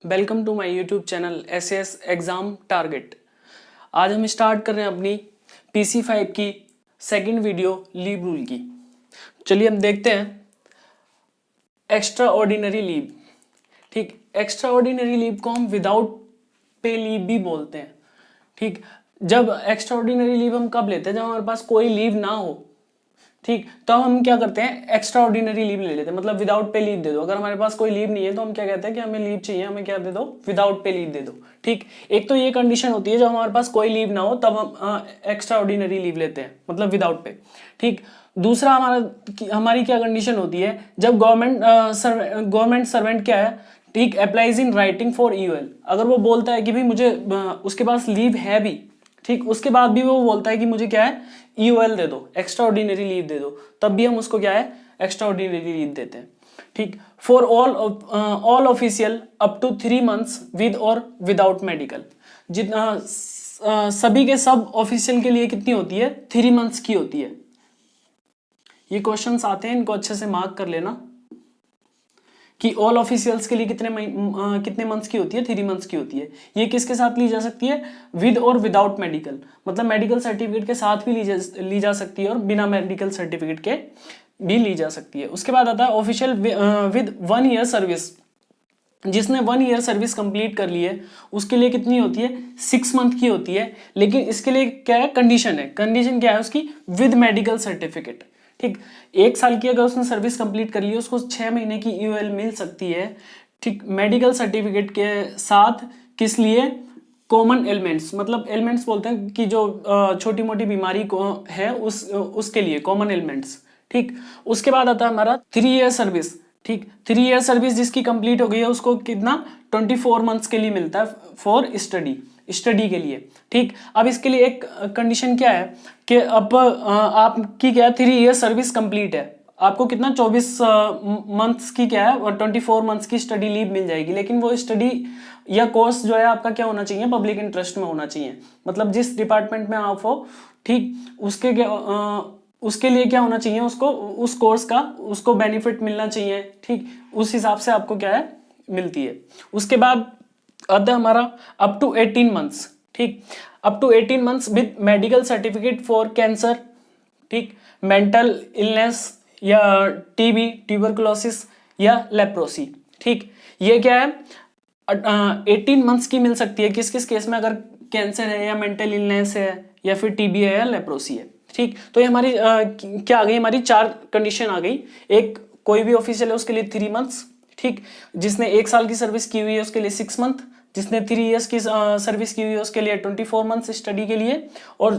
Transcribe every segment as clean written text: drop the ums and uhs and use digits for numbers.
Welcome to my YouTube channel SS exam target. आज हम start कर रहे हैं अपनी PC5 की सेकंड वीडियो लीव रूल की। चलिए हम देखते हैं एक्स्ट्रा ऑर्डिनरी लीव। ठीक, एक्स्ट्रा ऑर्डिनरी लीव को हम विदाउट पे लीव भी बोलते हैं। ठीक, जब एक्स्ट्रा ऑर्डिनरी लीव हम कब लेते हैं? जब हमारे पास कोई लीव ना हो। ठीक, तो हम क्या करते हैं, एक्स्ट्रा ऑर्डिनरी लीव ले लेते हैं, मतलब विदाउट पे लीव दे दो। अगर हमारे पास कोई लीव नहीं है तो हम क्या कहते हैं कि हमें लीव चाहिए, हमें क्या दे दो, विदाउट पे लीव दे दो। ठीक, एक तो ये कंडीशन होती है जब हमारे पास कोई लीव ना हो तब हम एक्स्ट्रा ऑर्डिनरी लीव लेते हैं, मतलब विदाउट पे। ठीक, दूसरा हमारी क्या कंडीशन होती है, जब गवर्नमेंट सर्वेंट क्या है, ठीक, applies in writing for EUL. अगर वो बोलता है कि भाई मुझे उसके पास लीव है भी, ठीक, उसके बाद भी वो बोलता है कि मुझे क्या है, ईयूएल दे दो, एक्स्ट्रा ऑर्डिनरी लीव दे दो, तब भी हम उसको क्या है, एक्स्ट्रा ऑर्डिनरी लीव देते हैं। ठीक, for all official up to 3 months with और विदाउट मेडिकल। जितना सभी के सब ऑफिशियल के लिए कितनी होती है, 3 months की होती है। ये क्वेश्चंस आते हैं, इनको अच्छे से मार्क कर लेना कि ऑल ऑफिशियल्स के लिए कितने मंथ्स की होती है, 3 months की होती है। ये किसके साथ ली जा सकती है, विद और विदाउट मेडिकल, मतलब मेडिकल सर्टिफिकेट के साथ भी ली जा सकती है और बिना मेडिकल सर्टिफिकेट के भी ली जा सकती है। उसके बाद आता है ऑफिशियल विद 1 year सर्विस। जिसने 1 year सर्विस कंप्लीट कर ली है उसके लिए कितनी होती है, 6 month की होती है। लेकिन इसके लिए क्या है, कंडीशन है। कंडीशन क्या है उसकी, विद मेडिकल सर्टिफिकेट। ठीक, 1 साल की अगर उसने सर्विस कंप्लीट कर ली है उसको 6 महीने की ईयूएल मिल सकती है। ठीक, मेडिकल सर्टिफिकेट के साथ। किस लिए, कॉमन एलिमेंट्स, मतलब एलिमेंट्स बोलते हैं कि जो छोटी मोटी बीमारी को है उसके लिए कॉमन एलिमेंट्स। ठीक, उसके बाद आता है हमारा 3 year सर्विस। ठीक, 3 year सर्विस जिसकी कंप्लीट हो गई है उसको कितना, 24 months के लिए मिलता है फॉर स्टडी के लिए। ठीक, अब इसके लिए एक कंडीशन क्या है कि अब आपकी क्या है, 3 year सर्विस कंप्लीट है, आपको कितना 24 months की क्या है, 24 months की स्टडी लीव मिल जाएगी। लेकिन वो स्टडी या कोर्स जो है आपका क्या होना चाहिए, पब्लिक इंटरेस्ट में होना चाहिए, मतलब जिस डिपार्टमेंट में आप हो, ठीक, उसके लिए क्या होना चाहिए, उसको उस कोर्स का उसको बेनिफिट मिलना चाहिए। ठीक, उस हिसाब से आपको क्या है, मिलती है। उसके बाद आता है हमारा अप टू 18 months। ठीक, up to 18 months with medical certificate for cancer, ठीक, मेंटल इलनेस या टीबी, ट्यूबरकुलोसिस या लेप्रोसी। ठीक, ये क्या है, 18 months की मिल सकती है। किस किस केस में, अगर कैंसर है या मेंटल इलनेस है या फिर टीबी है या लेप्रोसी है। ठीक, तो ये हमारी क्या आ गई, हमारी 4 कंडीशन आ गई। एक, कोई भी ऑफिशियल है उसके लिए 3 months। ठीक, जिसने 1 साल की सर्विस की हुई है उसके लिए 6 month, जिसने 3 years की सर्विस की हुई है उसके लिए 24 months स्टडी के लिए, और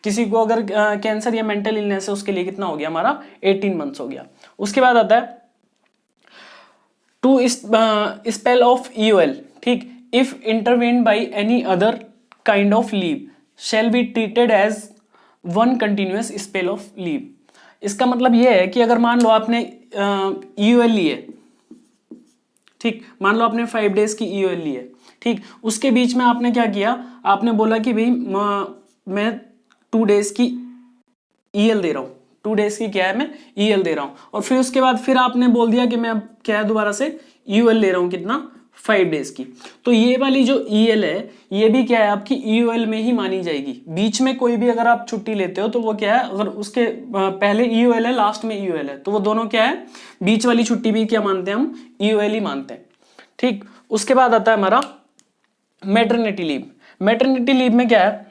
किसी को अगर कैंसर या मेंटल इलनेस है उसके लिए कितना हो गया, हमारा 18 months हो गया। उसके बाद आता है टू स्पेल ऑफ ईयूएल। ठीक, if intervene by any other kind of leave shall be treated as 1 continuous spell of leave. इसका मतलब यह है कि अगर मान लो आपने ईयूएल ली है, ठीक, मान लो आपने 5 days की ईयूएल ली है। ठीक, उसके बीच में आपने क्या किया, आपने बोला कि भाई मैं 2 days की ईएल दे रहा हूँ, 2 days की क्या है, मैं ईएल दे रहा हूँ, और फिर उसके बाद फिर आपने बोल दिया कि मैं क्या है, दोबारा से ईयूएल ले रहा हूँ, कितना, 5 days की। तो ये वाली जो ईएल है ये भी क्या है, आपकी ईयूएल में ही मानी जाएगी। बीच में कोई भी अगर आप छुट्टी लेते हो तो वो क्या है, अगर उसके पहले ईयूएल है लास्ट में ईयूएल है तो वो दोनों क्या है, बीच वाली छुट्टी भी क्या मानते हैं, हम ईयूएल ही मानते हैं। ठीक, उसके बाद आता है हमारा मैटरनिटी लीव। मैटरनिटी लीव में क्या है,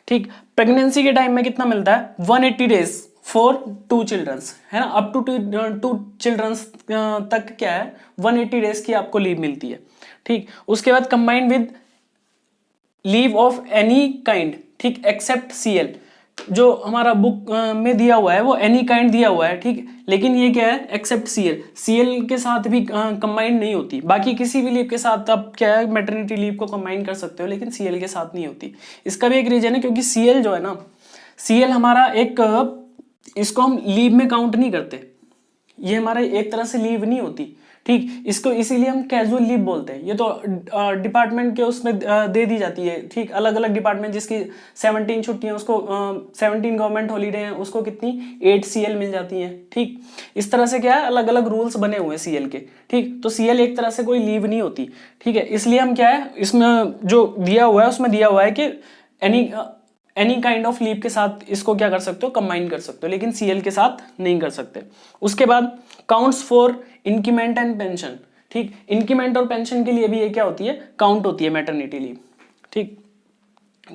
ठीक, प्रेगनेंसी के टाइम में कितना मिलता है, 180 days फॉर 2 children, है ना, अप टू 2 children तक क्या है, 180 days की आपको लीव मिलती है। ठीक, उसके बाद combined with leave of any kind, ठीक, एक्सेप्ट सीएल। जो हमारा बुक में दिया हुआ है वो एनी काइंड दिया हुआ है, ठीक, लेकिन ये क्या है, एक्सेप्ट सीएल, सीएल के साथ भी कंबाइंड नहीं होती। बाकी किसी भी लीव के साथ आप क्या है, मैटरनिटी लीव को कंबाइन कर सकते हो, लेकिन सीएल के साथ नहीं होती। इसका भी एक रीजन है, क्योंकि सीएल जो है ना, सीएल हमारा एक, इसको हम लीव में काउंट नहीं करते, ये हमारा एक तरह से लीव नहीं होती। ठीक, इसको इसीलिए हम कैजुअल लीव बोलते हैं। ये तो डिपार्टमेंट के उसमें दे दी जाती है। ठीक, अलग अलग डिपार्टमेंट जिसकी 17 छुट्टियां, उसको 17 गवर्नमेंट हॉलीडे हैं, उसको कितनी 8 CL मिल जाती है। ठीक, इस तरह से क्या है, अलग अलग रूल्स बने हुए हैं CL के। ठीक, तो CL एक तरह से कोई लीव नहीं होती। ठीक है, इसलिए हम क्या है, इसमें जो दिया हुआ है उसमें दिया हुआ है कि एनी काइंड ऑफ लीव के साथ इसको क्या कर सकते हो, कंबाइन कर सकते हो, लेकिन CL के साथ नहीं कर सकते। उसके बाद counts for increment and pension. ठीक, इंक्रीमेंट और पेंशन के लिए भी ये क्या होती है, काउंट होती है मैटरनिटी लीव। ठीक,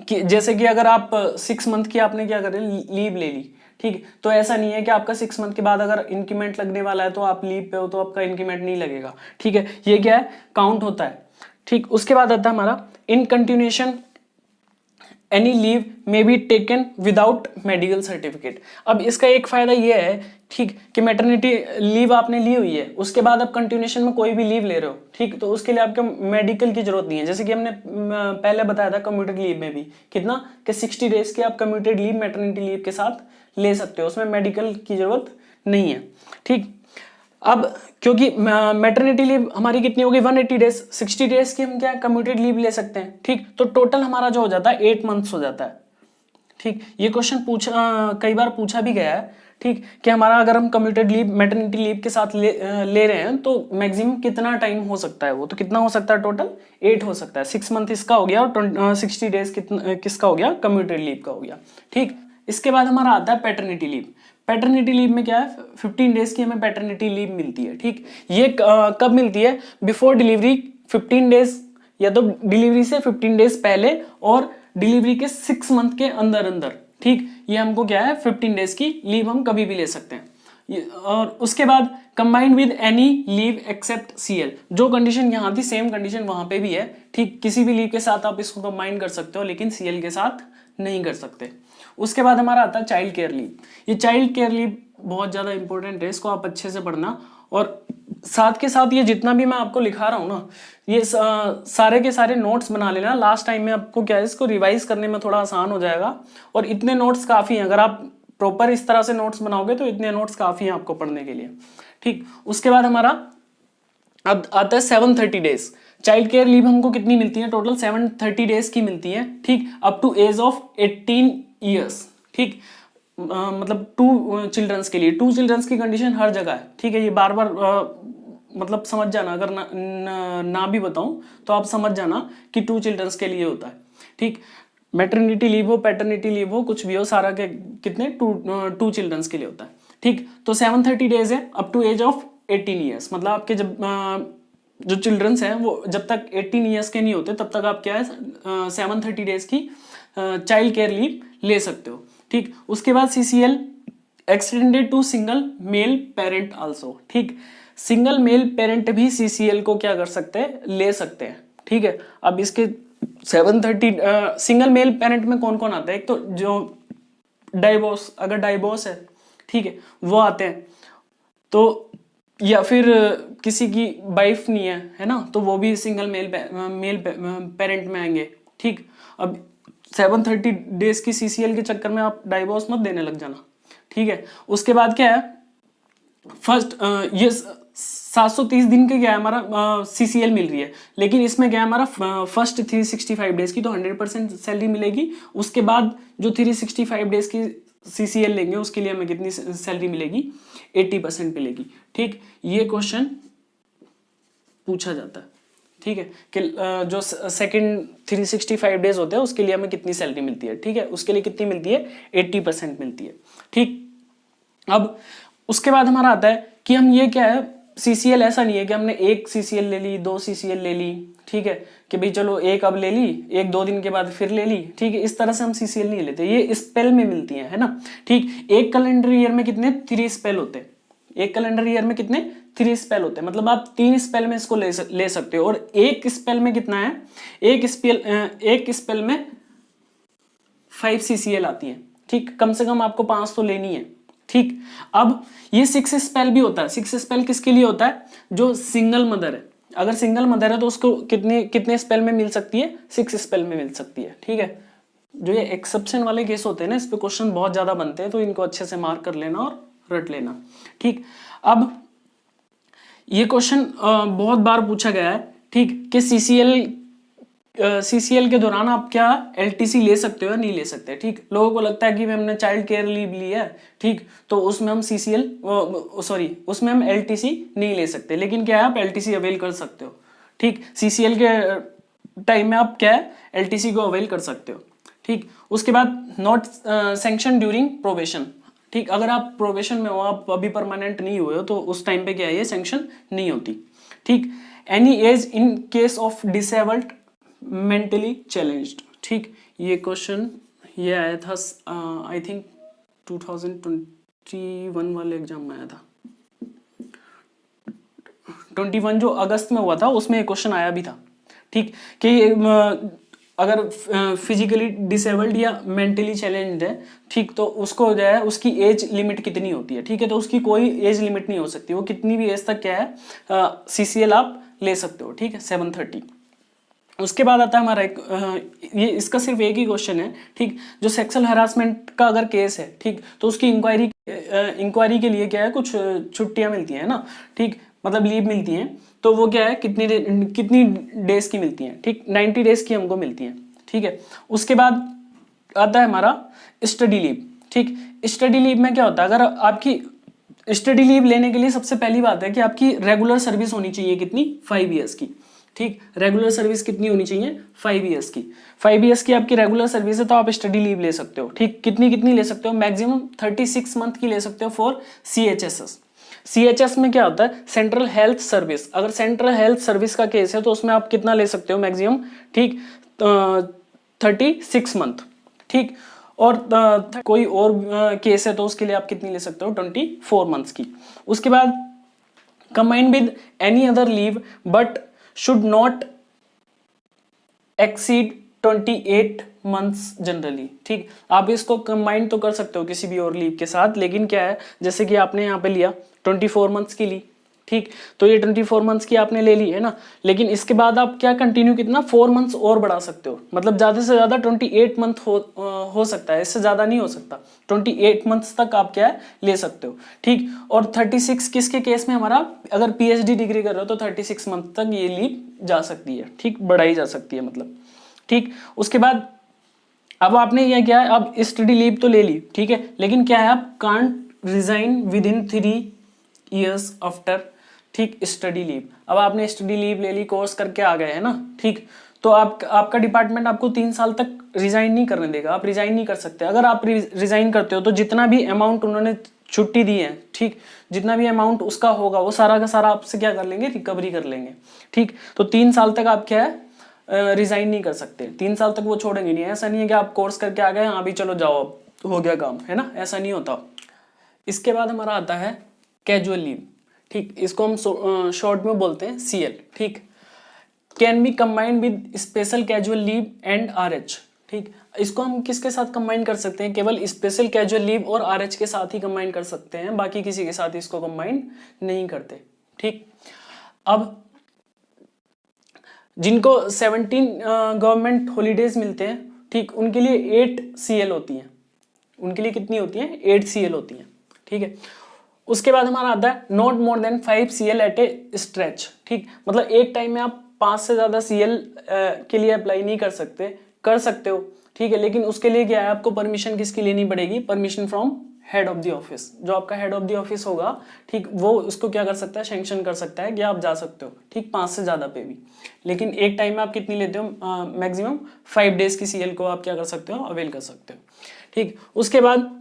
कि जैसे कि अगर आप 6 मंथ की आपने क्या करें, लीव ले ली। ठीक, तो ऐसा नहीं है कि आपका 6 मंथ के बाद अगर इंक्रीमेंट लगने वाला है तो आप लीव पे हो तो आपका इंक्रीमेंट नहीं लगेगा। ठीक है, ये क्या है, काउंट होता है। ठीक, उसके बाद आता है हमारा in continuation any leave may be taken without medical certificate. अब इसका एक फायदा ये है, ठीक, कि मैटरनिटी लीव आपने ली हुई है, उसके बाद आप कंटिन्यूएशन में कोई भी लीव ले रहे हो, ठीक, तो उसके लिए आपको मेडिकल की जरूरत नहीं है। जैसे कि हमने पहले बताया था कम्यूटेड लीव में भी कितना कि 60 डेज की आप कम्यूटेड लीव मैटरनिटी लीव के साथ ले सकते हो, उसमें मेडिकल की जरूरत नहीं है। ठीक, अब क्योंकि मैटरनिटी लीव हमारी कितनी होगी, 180 डेज, 60 डेज की हम क्या कम्यूटेड लीव ले सकते हैं। ठीक, तो टोटल हमारा जो हो जाता है 8 मंथ्स हो जाता है। ठीक, ये क्वेश्चन कई बार पूछा भी गया है। ठीक, कि हमारा अगर हम कम्यूटेड लीव मैटरनिटी लीव के साथ ले रहे हैं तो मैक्सिमम कितना टाइम हो सकता है, वो तो कितना हो सकता है, टोटल 8 हो सकता है। 6 मंथ इसका हो गया और 60 डेज किसका हो गया, कम्यूटेड लीव का हो गया। ठीक, इसके बाद हमारा आता है पैटर्निटी लीव। पैटर्निटी लीव में क्या है, 15 डेज की हमें पैटर्निटी लीव मिलती है। ठीक, ये कब मिलती है, बिफोर डिलीवरी 15 डेज, या तो डिलीवरी से 15 डेज पहले और डिलीवरी के 6 मंथ के अंदर अंदर। ठीक, ये हमको क्या है 15 डेज की लीव हम कभी भी ले सकते हैं। और उसके बाद combined with any leave except CL, जो कंडीशन यहाँ थी सेम कंडीशन वहां पे भी है। ठीक, किसी भी लीव के साथ आप इसको कंबाइन कर सकते हो, लेकिन CL के साथ नहीं कर सकते। उसके बाद हमारा आता है चाइल्ड केयर लीव। ये चाइल्ड केयर लीव बहुत ज्यादा इंपॉर्टेंट है, इसको आप अच्छे से पढ़ना। और साथ के साथ ये जितना भी मैं आपको लिखा रहा हूँ ना, ये सारे के सारे नोट्स बना लेना। लास्ट टाइम में आपको क्या है, इसको रिवाइज करने में थोड़ा आसान हो जाएगा। और इतने नोट्स काफी हैं, अगर आप प्रॉपर इस तरह से नोट्स बनाओगे तो इतने नोट्स काफी हैं आपको पढ़ने के लिए। ठीक, उसके बाद हमारा अब आता है 730 डेज। चाइल्ड केयर लीव हमको कितनी मिलती है, टोटल 730 डेज की मिलती है। ठीक, up to age of 18 years. ठीक, मतलब 2 चिल्ड्रंस के लिए। 2 चिल्ड्रंस की कंडीशन हर जगह है। ठीक है, ये बार बार मतलब समझ जाना, अगर ना भी बताऊं तो आप समझ जाना कि 2 चिल्ड्रंस के लिए होता है। ठीक, मैटरनिटी लीव हो, पैटर्निटी लीव हो, कुछ भी हो, सारा के कितने 2 चिल्ड्रंस के लिए होता है। ठीक, तो 730 डेज है up to age of 18 years. मतलब आपके जब जो चिल्ड्रंस हैं वो जब तक 18 ईयर्स के नहीं होते तब तक आप क्या है 730 डेज की चाइल्ड केयर लीव ले सकते हो। ठीक, उसके बाद CCL extended to single male parent also. ठीक, सिंगल मेल पेरेंट भी CCL को क्या कर सकते हैं, ले सकते हैं। ठीक है, अब इसके 730 सिंगल मेल पेरेंट में कौन कौन आता है, एक तो जो डाइवोर्स, अगर डाइवोर्स है, ठीक है, वो आते हैं, तो या फिर किसी की वाइफ नहीं है ना, तो वो भी सिंगल मेल पेरेंट में आएंगे। ठीक, अब 730 डेज की CCL के चक्कर में आप डाइवोर्स मत देने लग जाना। ठीक है, उसके बाद क्या है, फर्स्ट ये 730 दिन के क्या है हमारा CCL मिल रही है, लेकिन इसमें क्या है हमारा फर्स्ट 365 डेज की तो 100% सैलरी मिलेगी। उसके बाद जो 365 डेज की CCL लेंगे उसके लिए हमें कितनी सैलरी मिलेगी, 80% मिलेगी। ठीक, ये क्वेश्चन पूछा जाता है। ठीक है, कि जो सेकंड 365 डेज होते हैं उसके लिए हमें कितनी सैलरी मिलती है। ठीक है, उसके लिए कितनी मिलती है, 80% मिलती है। ठीक, अब उसके बाद हमारा आता है कि हम ये क्या है, CCL ऐसा नहीं है कि हमने 1 CCL ले ली, 2 CCL ले ली। ठीक है, कि भाई चलो एक अब ले ली, 1-2 दिन के बाद फिर ले ली। ठीक है, इस तरह से हम CCL नहीं लेते, ये स्पेल में मिलती है ना। ठीक, एक कैलेंडर ईयर में कितने 3 स्पेल होते हैं, एक कैलेंडर ईयर में कितने 3 स्पेल होते हैं, मतलब आप 3 स्पेल में इसको ले सकते हो। और एक स्पेल में कितना है, एक स्पेल में 5 CCL आती है। ठीक, कम से कम आपको 5 तो लेनी है। ठीक, अब ये 6 स्पेल भी होता है। 6 स्पेल किसके लिए होता है, जो सिंगल मदर है। अगर सिंगल मदर है तो उसको कितने स्पेल में मिल सकती है, 6 स्पेल में मिल सकती है। ठीक है, जो ये एक्सेप्शन वाले केस होते हैं ना, इस पे क्वेश्चन बहुत ज्यादा बनते हैं, तो इनको अच्छे से मार्क कर लेना और रट लेना। ठीक, अब ये क्वेश्चन बहुत बार पूछा गया है, ठीक, कि सीसीएल के दौरान आप क्या एलटीसी ले सकते हो या नहीं ले सकते। ठीक, लोगों को लगता है कि हमने चाइल्ड केयर लीव ली है, ठीक, तो उसमें हम उसमें हम एलटीसी नहीं ले सकते, लेकिन क्या है आप एलटीसी अवेल कर सकते हो। ठीक, सीसीएल के टाइम में आप क्या है एलटीसी को अवेल कर सकते हो। ठीक, उसके बाद नॉट सैंक्शन ड्यूरिंग प्रोबेशन। ठीक, अगर आप प्रोबेशन में हो, आप अभी परमानेंट नहीं हुए हो, तो उस टाइम पे क्या है ये सैंक्शन नहीं होती। ठीक, any age in case of disabled mentally challenged. ठीक, ये क्वेश्चन ये आया था आई थिंक 2021 वाले एग्जाम में आया था, 21 जो अगस्त में हुआ था उसमें एक क्वेश्चन आया भी था। ठीक, कि अगर फिजिकली डिसेबल्ड या मेंटली चैलेंज्ड है, ठीक, तो उसको जो है उसकी एज लिमिट कितनी होती है। ठीक है, तो उसकी कोई एज लिमिट नहीं हो सकती, वो कितनी भी एज तक क्या है सीसीएल आप ले सकते हो। ठीक है, 730। उसके बाद आता है हमारा एक ये इसका सिर्फ एक ही क्वेश्चन है। ठीक, जो सेक्सुअल हरासमेंट का अगर केस है, ठीक, तो उसकी इंक्वायरी के लिए क्या है कुछ छुट्टियां मिलती हैं ना। ठीक, मतलब लीव मिलती हैं, तो वो क्या है कितनी डेज की मिलती हैं। ठीक, 90 डेज की हमको मिलती हैं। ठीक है, उसके बाद आता है हमारा स्टडी लीव। ठीक, स्टडी लीव में क्या होता है, अगर आपकी स्टडी लीव लेने के लिए सबसे पहली बात है कि आपकी रेगुलर सर्विस होनी चाहिए कितनी 5 ईयर्स की। ठीक, रेगुलर सर्विस कितनी होनी चाहिए 5 ईयर्स की। 5 ईयर्स की आपकी रेगुलर सर्विस है तो आप स्टडी लीव ले सकते हो। ठीक, कितनी ले सकते हो, मैक्सिमम 36 मंथ की ले सकते हो फॉर CHSS। CHS में क्या होता है सेंट्रल हेल्थ सर्विस। अगर सेंट्रल हेल्थ सर्विस का केस है तो उसमें आप कितना ले सकते हो मैक्सिमम, ठीक, 36 मंथ। ठीक, और कोई और केस है तो उसके लिए आप कितनी ले सकते हो 24 मंथ्स की। उसके बाद combined with any other leave but should not exceed 28 months generally. ठीक, आप इसको कंबाइन तो कर सकते हो किसी भी और लीव के साथ, लेकिन क्या है जैसे कि आपने यहाँ पे लिया 24 मंथ्स की ली। ठीक, तो ये 24 मंथ्स की आपने ले ली है ना, लेकिन इसके बाद आप क्या कंटिन्यू कितना 4 मंथ्स और बढ़ा सकते हो, मतलब ज्यादा से ज्यादा 28 मंथ हो सकता है, इससे ज्यादा नहीं हो सकता। 28 मंथ्स तक आप क्या है ले सकते हो। ठीक, और 36 किसके केस में हमारा अगर PhD डिग्री कर रहे हो तो 36 मंथ तक ये लीव जा सकती है। ठीक, बढ़ाई जा सकती है मतलब। ठीक, उसके बाद अब आपने ये क्या है अब स्टडी लीव तो ले ली, ठीक है, लेकिन क्या है आप can't resign with in 3 years after. ठीक, स्टडी लीव, अब आपने स्टडी लीव ले ली, कोर्स करके आ गए है ना। ठीक, तो आपका डिपार्टमेंट आपको 3 साल तक रिजाइन नहीं करने देगा, आप रिजाइन नहीं कर सकते। अगर आप रिजाइन करते हो तो जितना भी अमाउंट उन्होंने छुट्टी दी है, ठीक, जितना भी अमाउंट उसका होगा वो सारा का सारा आपसे क्या कर लेंगे रिकवरी कर लेंगे। ठीक, तो 3 साल तक आप क्या है रिजाइन नहीं कर सकते, 3 साल तक वो छोड़ेंगे नहीं। ऐसा नहीं है कि आप कोर्स करके आ गए हाँ भी चलो जाओ अब हो गया काम, है ना, ऐसा नहीं होता। इसके बाद हमारा आता है कैजुअल लीव। ठीक, इसको हम शॉर्ट में बोलते हैं CL। ठीक, can be combined with special casual leave and RH। ठीक, इसको हम किसके साथ कंबाइन कर सकते हैं, केवल स्पेशल कैजुअल लीव और RH के साथ ही कंबाइन कर सकते हैं, बाकी किसी के साथ इसको कंबाइन नहीं करते। ठीक, अब जिनको 17 गवर्नमेंट हॉलीडेज मिलते हैं, ठीक, उनके लिए 8 CL होती हैं। उनके लिए कितनी होती हैं 8 CL होती हैं। ठीक है, उसके बाद हमारा आता है not more than 5 CL at a stretch. ठीक, मतलब एक टाइम में आप 5 से ज्यादा CL के लिए अप्लाई नहीं कर सकते, कर सकते हो। ठीक है, लेकिन उसके लिए क्या है आपको परमिशन किसकी लेनी पड़ेगी, permission from head of the office. जो आपका हेड ऑफ द ऑफिस होगा, ठीक, वो उसको क्या कर सकता है सैंक्शन कर सकता है कि आप जा सकते हो। ठीक, 5 से ज्यादा पे भी, लेकिन एक टाइम में आप कितनी लेते हो मैक्सिमम 5 डेज की CL को आप क्या कर सकते हो अवेल कर सकते हो। ठीक, उसके बाद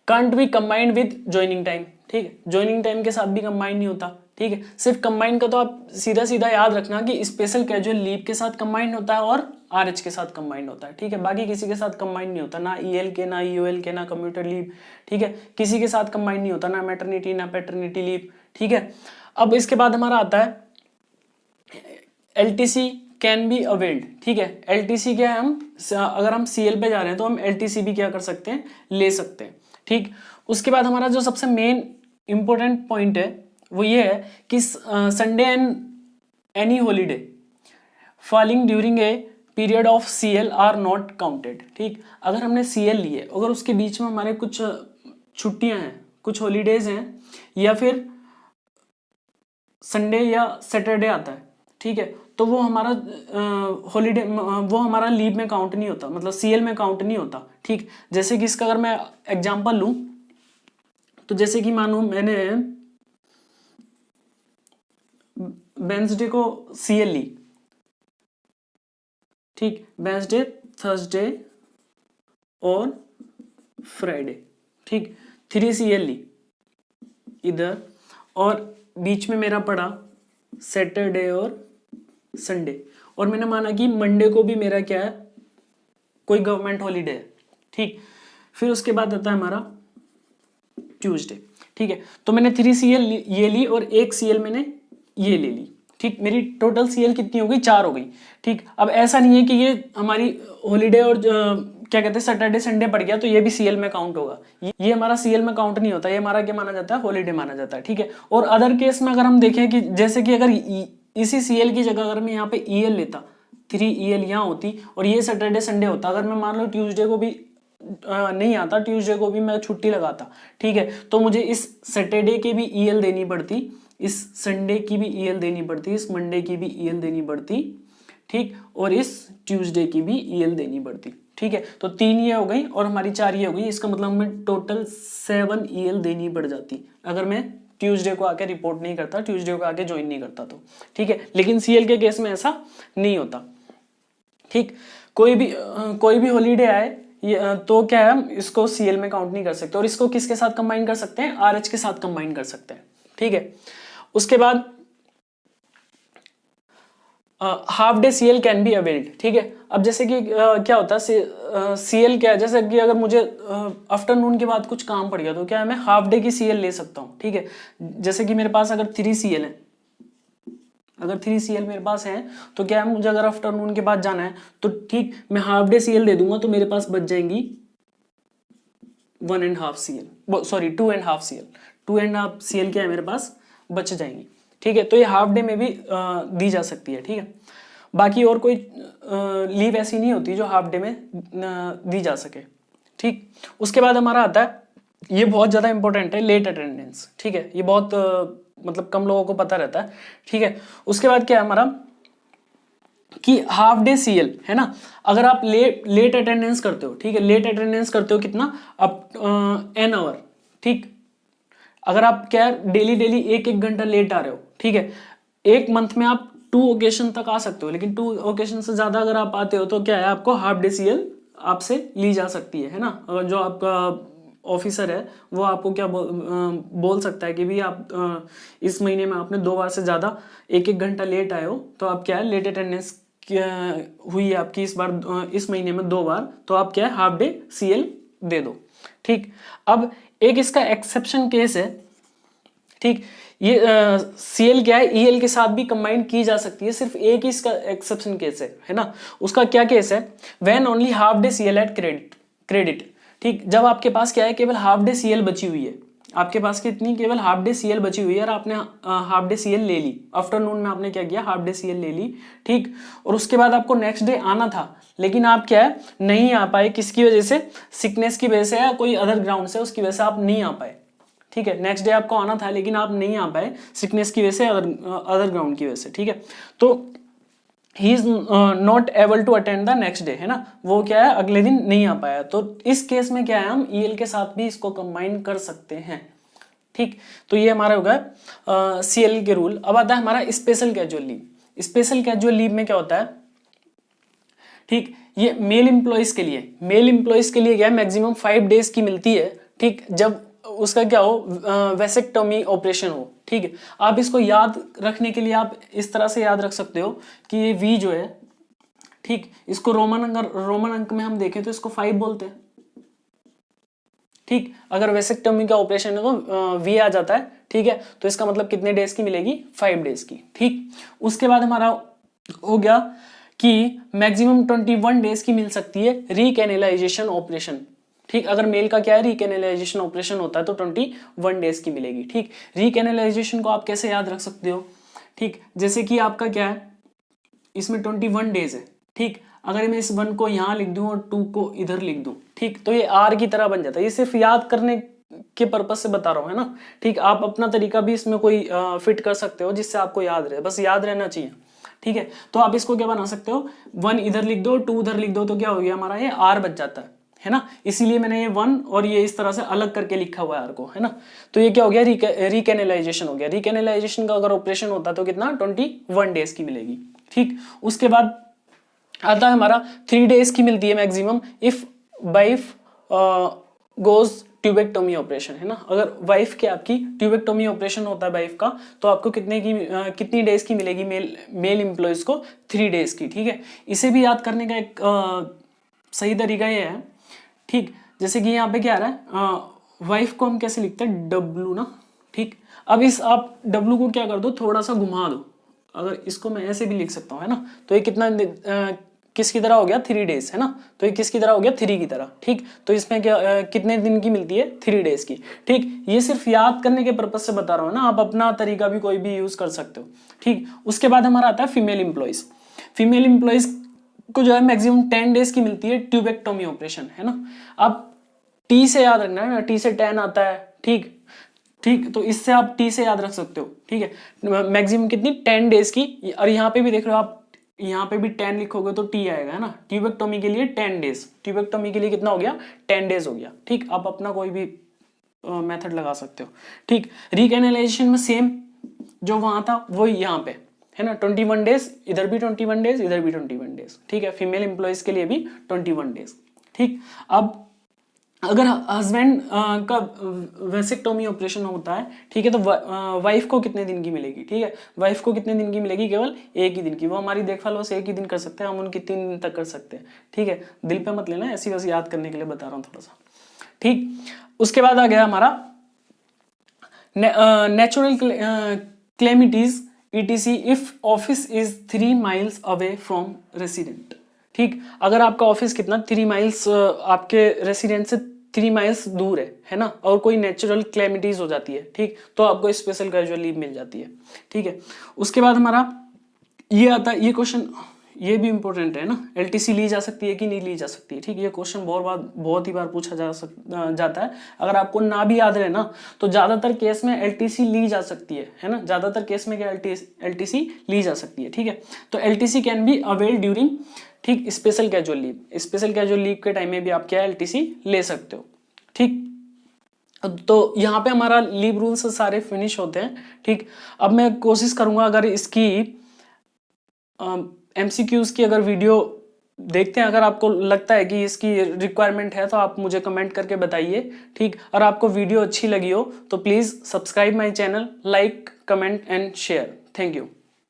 can't be combined with joining time. ठीक है, ज्वाइनिंग टाइम के साथ भी कंबाइन नहीं होता। ठीक है, सिर्फ कंबाइन का तो आप सीधा सीधा याद रखना कि स्पेशल कैजुअल लीव के साथ कंबाइन होता है और RH के साथ कंबाइन होता है। ठीक है, बाकी किसी के साथ कंबाइन नहीं होता, ना EL के, ना EOL के, ना कम्यूटर लीव। ठीक है, किसी के साथ कंबाइन नहीं होता, ना मैटरनिटी ना पैटर्निटी लीव। ठीक है, अब इसके बाद हमारा आता है LTC कैन बी अवेल्ड। ठीक है, LTC क्या है, अगर हम CL पे जा रहे हैं तो हम LTC भी क्या कर सकते हैं ले सकते हैं। ठीक, उसके बाद हमारा जो सबसे मेन इंपॉर्टेंट पॉइंट है वो ये है कि Sunday and any holiday falling during a period of CL are not counted. ठीक, अगर हमने CL ली है, अगर उसके बीच में हमारे कुछ छुट्टियां हैं, कुछ हॉलीडेज हैं, या फिर संडे या सैटरडे आता है, ठीक है, तो वो हमारा हॉलीडे, वो हमारा लीव में काउंट नहीं होता, मतलब सीएल में काउंट नहीं होता। ठीक, जैसे कि इसका अगर मैं एग्जांपल लूं तो जैसे कि मानो मैंने वेंसडे को सीएल ली, ठीक, वेंसडे, थर्सडे और फ्राइडे, ठीक, 3 सीएल ली इधर, और बीच में मेरा पड़ा सैटरडे और संडे, और मैंने माना कि मंडे को भी मेरा क्या है, कोई गवर्नमेंट हॉलीडे है, ठीक। फिर उसके बाद आता है हमारा ट्यूसडे, ठीक है, तो मैंने 3 सीएल ये ली और 1 सीएल मैंने ये ले ली, ठीक, मेरी टोटल सीएल कितनी हो गई, 4 हो गई, ठीक। अब ऐसा नहीं है कि ये हमारी हॉलीडे और क्या कहते हैं सैटरडे संडे पड़ गया तो ये भी सीएल में काउंट होगा, ये हमारा सीएल में काउंट नहीं होता, ये हमारा क्या माना जाता है, हॉलीडे माना जाता है, ठीक है। और अदर केस में अगर हम देखें कि जैसे कि अगर इसी सीएल की जगह अगर मैं यहाँ पे ईएल लेता, 3 ईएल यहाँ होती और ये सैटरडे संडे होता, अगर मैं मान लो ट्यूसडे को भी नहीं आता, ट्यूसडे को भी मैं छुट्टी लगाता, ठीक है, तो मुझे इस सैटरडे की भी ईएल देनी पड़ती, इस संडे की भी ईएल देनी पड़ती, इस मंडे की भी ईएल देनी पड़ती, ठीक, और इस ट्यूसडे की भी ईएल देनी पड़ती, ठीक है। तो 3 ये हो गई और हमारी 4 ये हो गई, इसका मतलब हमें टोटल 7 ईएल देनी पड़ जाती अगर मैं ट्यूसडे को आके रिपोर्ट नहीं करता, ट्यूसडे को आके ज्वाइन नहीं करता तो, ठीक है। लेकिन सीएल के केस में ऐसा नहीं होता, ठीक। कोई भी हॉलीडे आए तो क्या है, हम इसको सीएल में काउंट नहीं कर सकते, और इसको किसके साथ कंबाइन कर सकते हैं, आरएच के साथ कंबाइन कर सकते हैं, ठीक है। उसके बाद half day CL can be availed, ठीक है। अब जैसे कि क्या होता है सीएल क्या है, जैसे कि अगर मुझे आफ्टरनून के बाद कुछ काम पड़ गया तो क्या है, मैं हाफ डे की सीएल ले सकता हूँ, ठीक है। जैसे कि मेरे पास अगर 3 सीएल है, अगर 3 सीएल मेरे पास है तो क्या है, मुझे अगर आफ्टरनून के बाद जाना है तो ठीक, मैं हाफ डे सीएल दे दूंगा तो मेरे पास बच जाएंगी 1.5 सीएल, सॉरी 2.5 सीएल, 2.5 सीएल क्या है मेरे पास बच जाएंगी, ठीक है। तो ये हाफ डे में भी दी जा सकती है, ठीक है। बाकी और कोई लीव ऐसी नहीं होती जो हाफ डे में दी जा सके, ठीक। उसके बाद हमारा आता है, ये बहुत ज़्यादा इंपॉर्टेंट है, लेट अटेंडेंस, ठीक है, ये बहुत मतलब कम लोगों को पता रहता है, ठीक है। उसके बाद क्या है हमारा कि हाफ डे सीएल है ना, अगर आप लेट अटेंडेंस करते हो, ठीक है, लेट अटेंडेंस करते हो कितना, अप एन आवर, ठीक। अगर आप क्या डेली 1-1 घंटा लेट आ रहे हो, ठीक है, एक मंथ में आप 2 ओकेशन तक आ सकते हो, लेकिन 2 ओकेशन से ज्यादा अगर आप आते हो तो क्या है, आपको हाफ डे सीएल आपसे ली जा सकती है ना। अगर जो आपका ऑफिसर है वो आपको क्या बोल सकता है कि भी आप इस महीने में आपने 2 बार से ज़्यादा 1-1 घंटा लेट आए हो तो आप क्या है, लेट अटेंडेंस हुई है आपकी इस बार, इस महीने में 2 बार, तो आप क्या है, हाफ डे सीएल दे दो, ठीक। अब एक इसका एक्सेप्शन केस है, ठीक, ये सीएल क्या है, ईएल के साथ भी कंबाइन की जा सकती है, सिर्फ एक ही इसका एक्सेप्शन केस है ना। उसका क्या केस है, when only half day CL at credit, ठीक। जब आपके पास क्या है, केवल हाफ डे सीएल बची हुई है, आपके पास कितनी, केवल हाफ डे सीएल बची हुई है, और आपने हाफ डे सीएल ले ली, आफ्टरनून में आपने क्या किया, हाफ डे सीएल ले ली, ठीक। और उसके बाद आपको नेक्स्ट डे आना था, लेकिन आप क्या है, नहीं आ पाए, किसकी वजह से, सिकनेस की वजह से या कोई अदर ग्राउंड से, उसकी वजह से आप नहीं आ पाए, ठीक है। नेक्स्ट डे आपको आना था लेकिन आप नहीं आ पाए, सिकनेस की वजह से, अदर ग्राउंड की वजह से, ठीक है। तो he is not able to attend the next day, है ना, वो क्या है, अगले दिन नहीं आ पाया, तो इस केस में क्या है, हम ईएल के साथ भी इसको कंबाइन कर सकते हैं, ठीक। तो ये हमारा होगा सीएल के रूल। अब आता है हमारा special casual leave. Special casual leave में क्या होता है, ठीक, ये मेल एम्प्लॉइज के लिए क्या है, मैक्सिमम 5 डेज की मिलती है, ठीक, जब उसका क्या हो, वेसेक्टोमी ऑपरेशन हो, ठीक है। आप इसको याद रखने के लिए आप इस तरह से याद रख सकते हो कि ये वी जो है, ठीक, इसको रोमन अंक में हम देखें तो इसको 5 बोलते हैं, ठीक। अगर वेसेक्टोमी का ऑपरेशन है तो वी आ जाता है, ठीक है, तो इसका मतलब कितने डेज की मिलेगी, 5 डेज की, ठीक। उसके बाद हमारा हो गया कि मैक्सिमम 21 डेज की मिल सकती है रिकैनेलाइजेशन ऑपरेशन, ठीक। अगर मेल का क्या है, रिकैनेलाइजेशन ऑपरेशन होता है तो 21 डेज की मिलेगी, ठीक। रिकैनेलाइजेशन को आप कैसे याद रख सकते हो, ठीक, जैसे कि आपका क्या है, इसमें 21 डेज है, ठीक। अगर मैं इस 1 को यहाँ लिख दूं और 2 को इधर लिख दूं, ठीक, तो ये आर की तरह बन जाता है। ये सिर्फ याद करने के पर्पज से बता रहा हूँ, है ना। ठीक, आप अपना तरीका भी इसमें कोई फिट कर सकते हो जिससे आपको याद रहे, बस याद रहना चाहिए। ठीक है, तो आप इसको क्या बना सकते हो, 1 इधर लिख दो, 2 उधर लिख दो, तो क्या हो गया हमारा ये r बच जाता है ना। इसीलिए मैंने ये 1 और ये इस तरह से अलग करके लिखा हुआ है r को, है ना। तो ये क्या हो गया, रिकैनलाइजेशन हो गया। रिकैनलाइजेशन का अगर ऑपरेशन होता तो कितना 21 डेज की मिलेगी। ठीक, उसके बाद आता है हमारा 3 डेज की मिलती है maximum if wife goes tubectomy operation, है ना। अगर वाइफ के आपकी ट्यूबेक्टोमी ऑपरेशन होता है वाइफ का, तो आपको कितनी डेज की मिलेगी मेल एम्प्लॉयज को, 3 डेज की। ठीक है, इसे भी याद करने का एक सही तरीका ये है। ठीक, जैसे कि यहाँ पे क्या आ रहा है, वाइफ को हम कैसे लिखते हैं, डब्लू ना। ठीक, अब इस आप डब्लू को क्या कर दो, थोड़ा सा घुमा दो, अगर इसको मैं ऐसे भी लिख सकता हूँ, है ना। तो ये कितना किसकी तरह हो गया, 3 डेज, है ना। तो ये किसकी तरह हो गया, 3 की तरह। ठीक, तो इसमें क्या कितने दिन की मिलती है, 3 डेज की। ठीक, ये सिर्फ याद करने के पर्पज से बता रहा हूँ ना, आप अपना तरीका भी कोई भी यूज कर सकते हो। ठीक, उसके बाद हमारा आता है फीमेल एम्प्लॉयज। फीमेल एम्प्लॉयज को जो है मैक्सिमम 10 डेज की मिलती है ट्यूबेक्टोमी ऑपरेशन, है ना। अब टी से याद रखना है ना, टी से 10 आता है। ठीक ठीक, तो इससे आप टी से याद रख सकते हो। ठीक है, मैक्सिमम कितनी, 10 डेज की। और यहाँ पे भी देख रहे हो आप, यहाँ पे भी 10 लिखोगे तो टी आएगा, है ना। ट्यूबेक्टोमी के लिए 10 डेज, ट्यूबेक्टोमी के लिए कितना हो गया, 10 डेज हो गया। ठीक, आप अपना कोई भी मेथड लगा सकते हो। ठीक, रिकैनलाइजेशन में सेम जो वहां था वो यहाँ पे, है ना। 21 डेज, इधर भी 21 डेज, इधर भी 21 डेज। ठीक है, फीमेल एम्प्लॉयज के लिए भी 21 डेज। ठीक, अब अगर हस्बैंड का वेसेक्टोमी ऑपरेशन होता है, ठीक है, तो वाइफ को कितने दिन की मिलेगी। ठीक है, वाइफ को कितने दिन की मिलेगी, केवल 1 ही दिन की। वो हमारी देखभाल बस 1 ही दिन कर सकते हैं, हम उनकी 3 दिन तक कर सकते हैं। ठीक है, दिल पे मत लेना, ऐसी बस याद करने के लिए बता रहा हूँ थोड़ा सा। ठीक, उसके बाद आ गया हमारा natural calamities ETC if office is 3 miles away from resident. ठीक, अगर आपका ऑफिस कितना 3 miles आपके रेसिडेंट से 3 miles दूर है ना, और कोई नेचुरल क्लेमिटीज हो जाती है, ठीक, तो आपको स्पेशल कैजुअल लीव मिल जाती है। ठीक है, उसके बाद हमारा ये आता है, ये क्वेश्चन ये भी इंपॉर्टेंट है ना, LTC ली जा सकती है कि नहीं ली जा सकती है। ठीक, ये क्वेश्चन बहुत ही बार पूछा जाता है। अगर आपको ना भी याद रहे ना, तो ज्यादातर केस में LTC ली जा सकती है ना। ज्यादातर केस में क्या LTC ली जा सकती है। ठीक है, तो LTC can be avail during, ठीक, special casual leave. Special casual leave के टाइम में भी आप क्या LTC ले सकते हो। ठीक, तो यहाँ पे हमारा लीव रूल्स सारे फिनिश होते हैं। ठीक, अब मैं कोशिश करूंगा अगर इसकी MCQs की अगर वीडियो देखते हैं, अगर आपको लगता है कि इसकी रिक्वायरमेंट है तो आप मुझे कमेंट करके बताइए। ठीक, और आपको वीडियो अच्छी लगी हो तो please subscribe my channel, like, comment and share. Thank you.